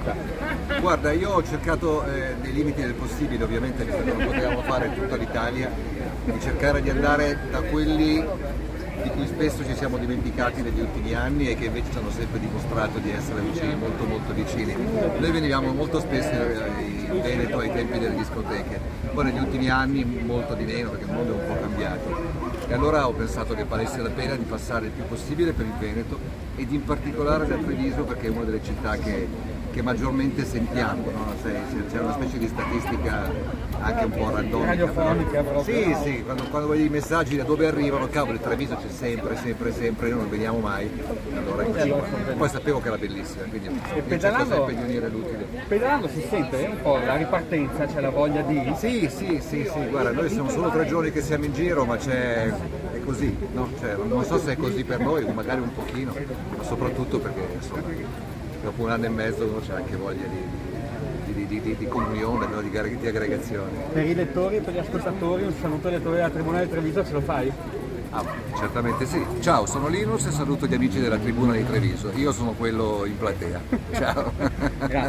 città? Guarda, io ho cercato nei limiti del possibile, ovviamente, visto che non potevamo fare in tutta l'Italia, di cercare di andare da quelli di cui spesso ci siamo dimenticati negli ultimi anni e che invece ci hanno sempre dimostrato di essere vicini, molto molto vicini. Noi venivamo molto spesso in Veneto ai tempi delle discoteche, poi negli ultimi anni molto di meno perché il mondo è un po' cambiato. E allora ho pensato che valesse la pena di passare il più possibile per il Veneto ed in particolare da Treviso perché è una delle città che maggiormente sentiamo, no? C'è una specie di statistica anche un po' randomica. Radiofonica proprio. Sì, quando vedi i messaggi da dove arrivano, cavolo, il Treviso c'è sempre, noi non veniamo mai, allora eccoci qua. Poi sapevo che era bellissima, quindi E mi cerco pedalando, sempre di unire l'utile. pedalando si sente un po' la ripartenza, c'è la voglia di... Sì, guarda, noi siamo solo 3 giorni che siamo in giro, ma è così, no? Cioè, non so se è così per noi, magari un pochino, ma soprattutto perché insomma, dopo un anno e mezzo uno c'è anche voglia di comunione, no? di aggregazione. Per i lettori e per gli ascoltatori un saluto ai lettori della Tribuna di Treviso ce lo fai? Ah, certamente sì. Ciao, sono Linus e saluto gli amici della Tribuna di Treviso. Io sono quello in platea. Ciao. Grazie.